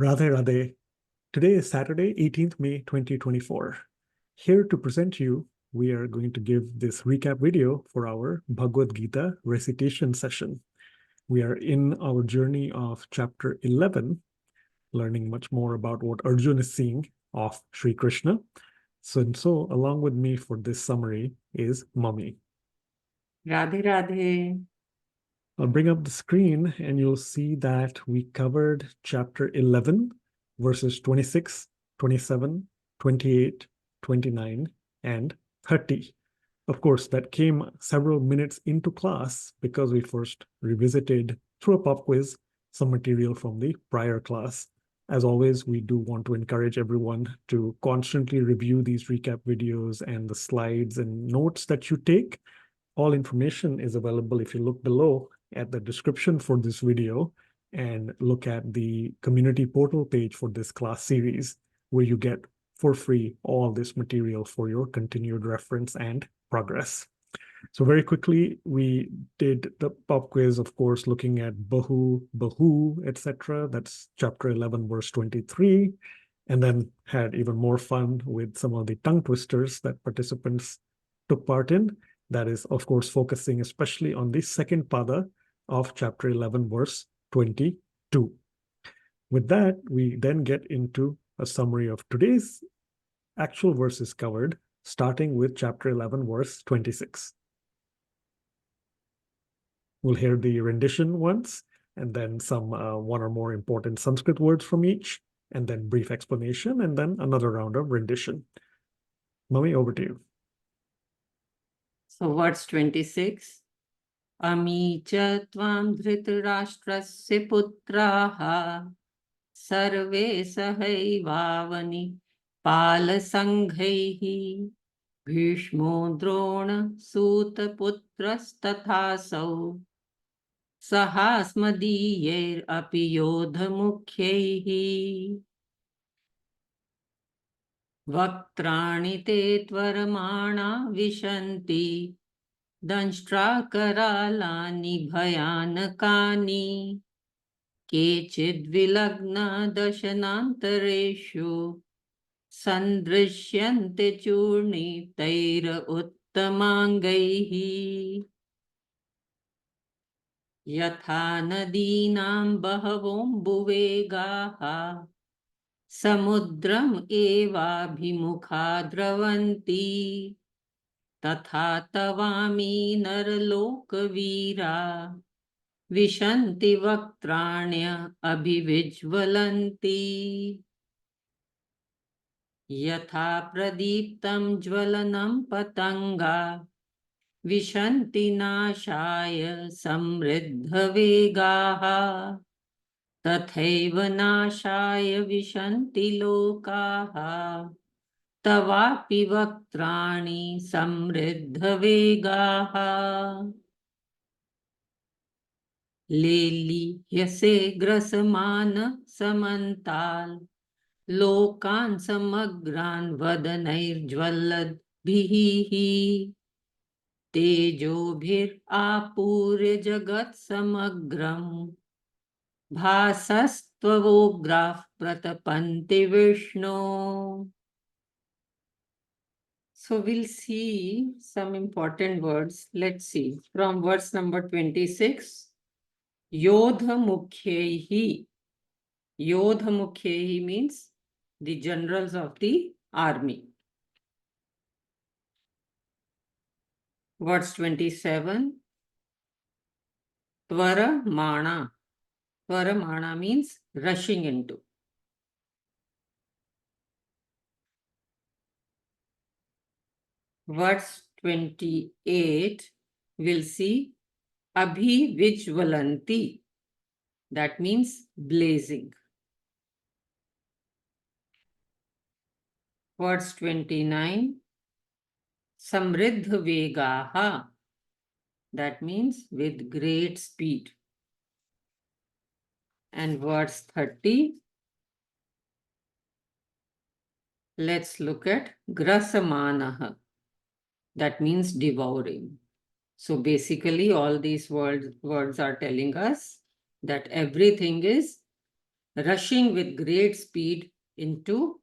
Radhe Radhe. Today is Saturday, 18th May 2024. Here to present you, we are going to give this recap video for our Bhagavad Gita recitation session. We are in our journey of chapter 11, learning much more about what Arjuna is seeing of Sri Krishna. So along with me for this summary is Mummy. Radhe Radhe. I'll bring up the screen and you'll see that we covered chapter 11, verses 26, 27, 28, 29, and 30. Of course, that came several minutes into class because we first revisited through a pop quiz some material from the prior class. As always, we do want to encourage everyone to constantly review these recap videos and the slides and notes that you take. All information is available if you look below at the description for this video and look at the community portal page for this class series, where you get for free all this material for your continued reference and progress. So very quickly, we did the pop quiz, of course, looking at Bahu, Bahu, etc. That's chapter 11, verse 23, and then had even more fun with some of the tongue twisters that participants took part in. That is, of course, focusing especially on the second pada of chapter 11, verse 22. With that, we then get into a summary of today's actual verses covered, starting with chapter 11, verse 26. We'll hear the rendition once, and then some one or more important Sanskrit words from each, and then brief explanation, and then another round of rendition. Mummy, over to you. So verse 26. Ami cha tvam dhritarashtrasya putraha sarve sahaivavani palasangaihi bhishmo drona suta putrastathasau sahasmadiyer api yodha mukhyaihi vaktrani te tvarmana vishanti Danshtrakaralani bhayanakani Kechid vilagna dashanantareshu Sandrishyante churni taira uttamangaihi Yatha nadinam bahavom buvegaha Samudram eva bhimukha dravanti Tatha tavami narlokavira Vishanti vaktranya abhivijvalanti Yatha pradiptam jvalanam patanga Vishanti nashaya samriddha vegaha Tathaiva nashaya vishanti lokaha Tavapi vaktrani samriddha vegaha Leli yase grasamana samantal Lokan samagran vadanair jvalad bhihi Tejobhir apurya jagat samagram Bhasastvavograf pratapanti Vishnu. So we'll see some important words. Let's see. From verse number 26. Yodha Mukhyehi. Yodha Mukhyehi means the generals of the army. Verse 27. Tvara Mana. Tvara Mana means rushing into. Verse 28, we'll see Abhivijvalanti. That means blazing. Verse 29, Samriddha Vegaha. That means with great speed. And verse 30, let's look at Grasamanaha. That means devouring. So basically all these words are telling us that everything is rushing with great speed into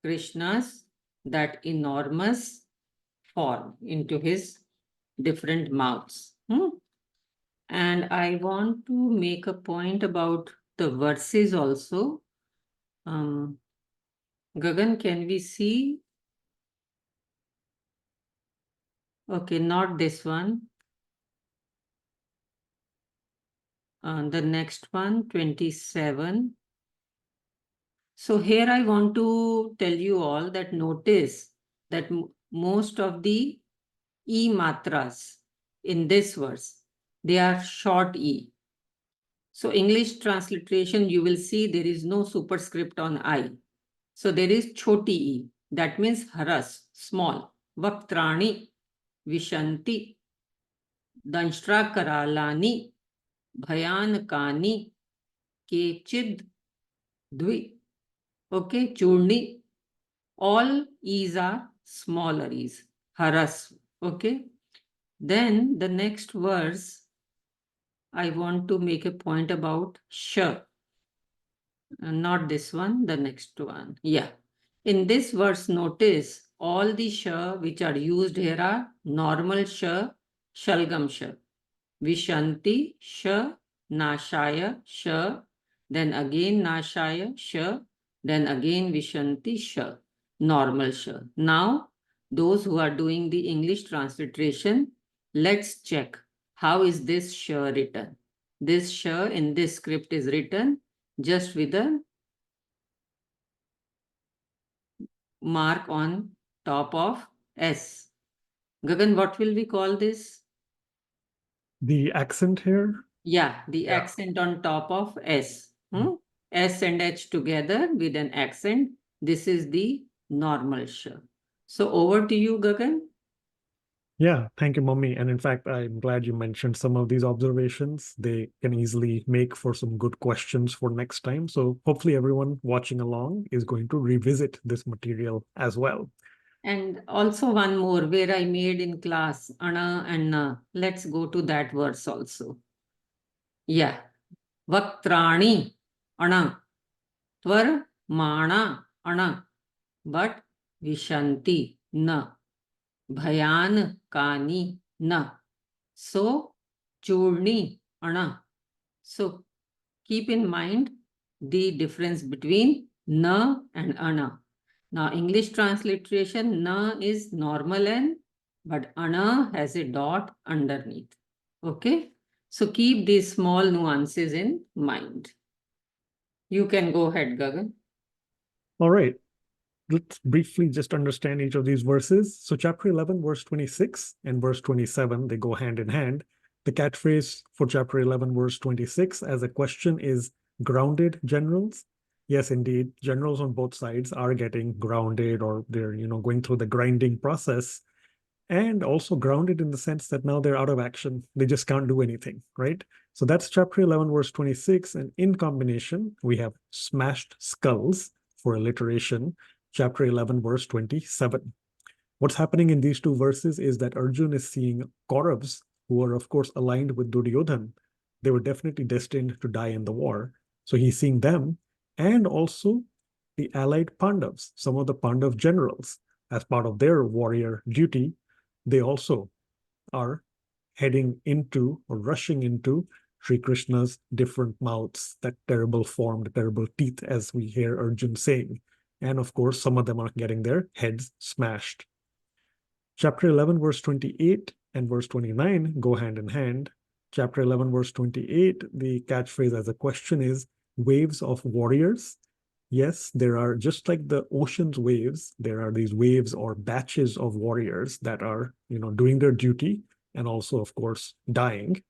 Krishna's that enormous form, into his different mouths. And I want to make a point about the verses also. Gagan, can we see? Okay, not this one. The next one, 27. So here I want to tell you all that notice that most of the E matras in this verse, they are short E. So English transliteration, you will see there is no superscript on I. So there is choti E. That means haras, small. Vaktrani, vishanti, danshra karalani, bhayankani, kechid, dvi. Okay, churni. All E's are smaller E's. Haras. Okay. Then the next verse, I want to make a point about sh. Not this one, the next one. Yeah. In this verse, notice all the sh which are used here are normal sh, shalgam sh. Vishanti sh, nashaya sh, then again nashaya sh, then again vishanti sh, normal sh. Now, those who are doing the English transliteration, let's check how is this sh written. This sh in this script is written just with a mark on top of S. Gagan, what will we call this? The accent here? Yeah, the Yeah. accent on top of S. S and H together with an accent. This is the normal sh. So over to you, Gagan. Yeah, thank you, Mummy. And in fact, I'm glad you mentioned some of these observations. They can easily make for some good questions for next time. So hopefully everyone watching along is going to revisit this material as well. And also one more where I made in class, ana and na. Let's go to that verse also. Yeah. Vaktrani, ana. Tvar mana, ana. But vishanti, na. Bhayan kani, na. So, churni, ana. So, keep in mind the difference between na and ana. Now, English transliteration, na is normal N, but ana has a dot underneath. Okay? So, keep these small nuances in mind. You can go ahead, Gagan. All right. Let's briefly just understand each of these verses. So chapter 11, verse 26 and verse 27, they go hand in hand. The catchphrase for chapter 11, verse 26 as a question is grounded generals. Yes, indeed, generals on both sides are getting grounded or they're, going through the grinding process and also grounded in the sense that now they're out of action. They just can't do anything, right? So that's chapter 11, verse 26. And in combination, we have smashed skulls for alliteration, chapter 11, verse 27. What's happening in these two verses is that Arjun is seeing Kauravas, who are, of course, aligned with Duryodhan. They were definitely destined to die in the war. So he's seeing them and also the allied Pandavas, some of the Pandav generals, as part of their warrior duty. They also are heading into or rushing into Sri Krishna's different mouths, that terrible form, the terrible teeth, as we hear Arjun saying. And of course, some of them are getting their heads smashed. Chapter 11, verse 28 and verse 29 go hand in hand. Chapter 11, verse 28, the catchphrase as a question is waves of warriors. Yes, there are, just like the ocean's waves, there are these waves or batches of warriors that are, doing their duty and also, of course, dying.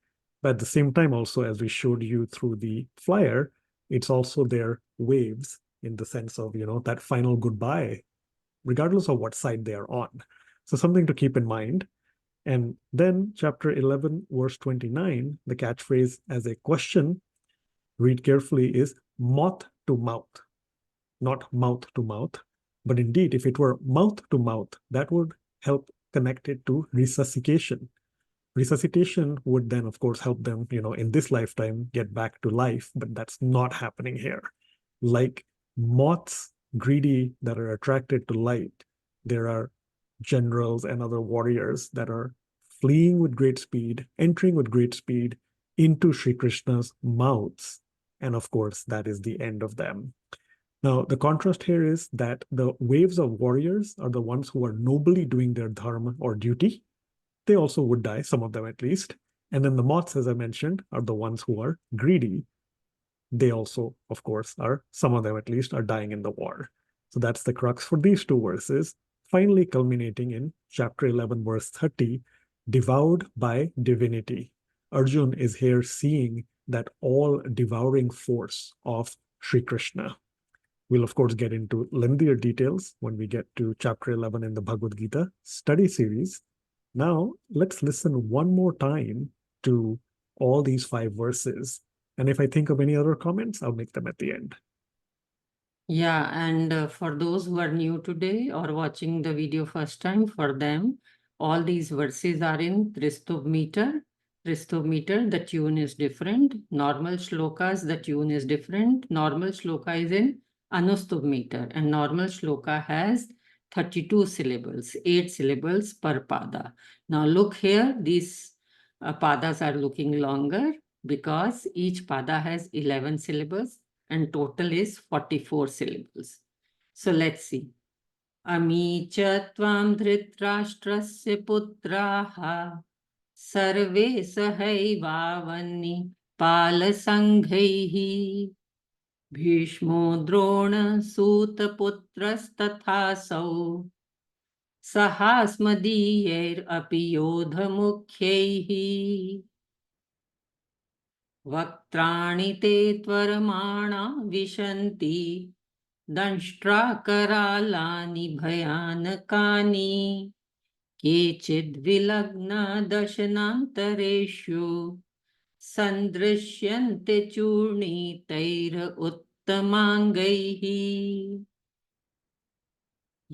But at the same time, also, as we showed you through the flyer, it's also their waves in the sense of, that final goodbye, regardless of what side they are on. So something to keep in mind. And then chapter 11, verse 29, the catchphrase as a question, read carefully, is moth to mouth, not mouth to mouth. But indeed, if it were mouth to mouth, that would help connect it to resuscitation. Resuscitation would then, of course, help them, in this lifetime get back to life, but that's not happening here. Like moths, greedy, that are attracted to light, there are generals and other warriors that are fleeing with great speed, entering with great speed into Sri Krishna's mouths. And of course, that is the end of them. Now, the contrast here is that the waves of warriors are the ones who are nobly doing their dharma or duty. They also would die, some of them at least. And then the moths, as I mentioned, are the ones who are greedy. They also, of course, some of them at least, are dying in the war. So that's the crux for these two verses, finally culminating in chapter 11, verse 30, devoured by divinity. Arjun is here seeing that all devouring force of Sri Krishna. We'll, of course, get into lengthier details when we get to chapter 11 in the Bhagavad Gita study series. Now, let's listen one more time to all these 5 verses. And if I think of any other comments, I'll make them at the end. Yeah, and for those who are new today or watching the video first time, for them, all these verses are in Tristubh meter. Tristubh meter, the tune is different. Normal shlokas, the tune is different. Normal shloka is in Anustubh meter, and normal shloka has 32 syllables, 8 syllables per pada. Now look here, these padas are looking longer because each pada has 11 syllables and total is 44 syllables. So let's see. Ami cha tvam dhritarashtrasya putraha sarve sahaivavanni palasanghaihi Bhishmo drona suta putrastatthasau sahasmadiyar api yodha mukhyaihi Vaktrani te tvarmana vishanti दंष्ट्राकरालानि भयानकानि केचिद्विलग्ना दशनान्तरेषु सन्दृश्यन्ते चूर्णितैर उत्तमाङ्गैः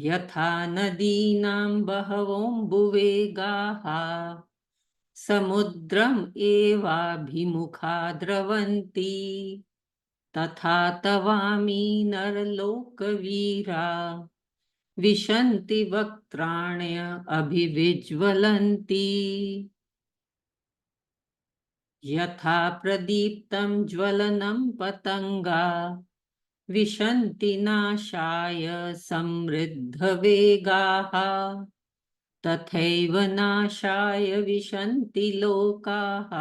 यथा नदीनां बहवोऽम्बुवेगाः समुद्रम् एवाभिमुखा द्रवन्ति तथा तवामी नरलोकवीरा विशन्ति वक्त्राण्य अभिविज्वलन्ति यथा प्रदीप्तं ज्वलनं पतंगा विशन्ति नाशाय समृद्धवेगाः तथैव नाशाय विशन्ति लोकाः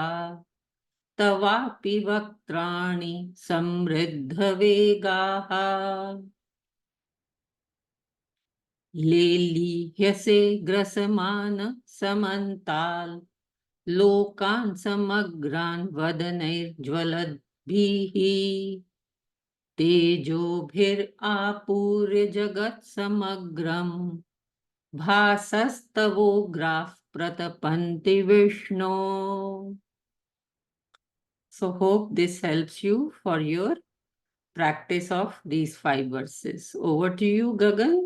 तवापि वक्त्राणि समृद्धवेगाः लेलीह्यसे ग्रसमान समन्ताल् लोकान् समग्रान् वदनैर्ज्वलद्भिः तेजोभिरापूर्य जगत्समग्रम् भासस्तवोग्राः प्रतपन्ति विष्णो. So hope this helps you for your practice of these 5 verses. Over to you, Gagan.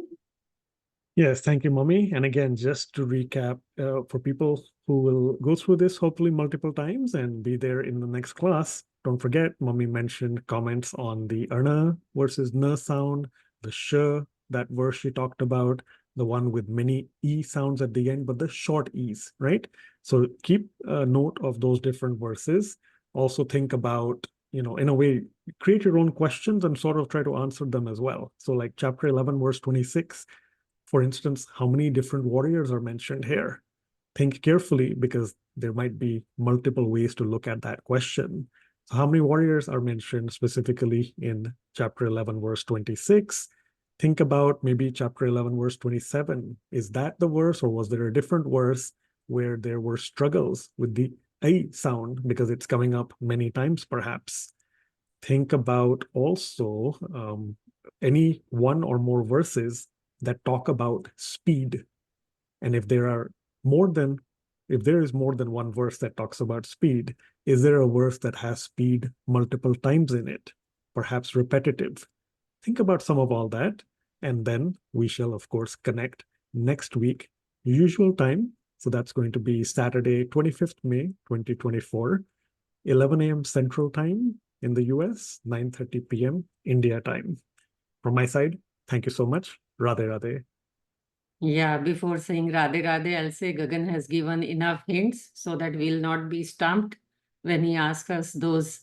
Yes, thank you, Mommy. And again, just to recap, for people who will go through this hopefully multiple times and be there in the next class, don't forget, Mommy mentioned comments on the Arna versus Na sound, the Sh, that verse she talked about, the one with many E sounds at the end, but the short E's, right? So keep a note of those different verses. Also think about, in a way, create your own questions and sort of try to answer them as well. So like chapter 11, verse 26, for instance, how many different warriors are mentioned here? Think carefully because there might be multiple ways to look at that question. So how many warriors are mentioned specifically in chapter 11, verse 26? Think about maybe chapter 11, verse 27. Is that the verse, or was there a different verse where there were struggles with the A sound because it's coming up many times perhaps? Think about also any one or more verses that talk about speed. And if there is more than one verse that talks about speed, is there a verse that has speed multiple times in it, perhaps repetitive? Think about some of all that, and then we shall, of course, connect next week, usual time, So that's going to be Saturday, 25th May, 2024, 11 a.m. Central Time in the US, 9:30 p.m. India time. From my side, thank you so much. Radhe Radhe. Yeah, before saying Radhe Radhe, I'll say Gagan has given enough hints so that we'll not be stumped when he asks us those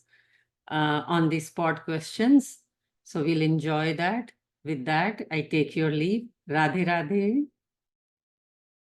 on the spot questions. So we'll enjoy that. With that, I take your leave. Radhe Radhe.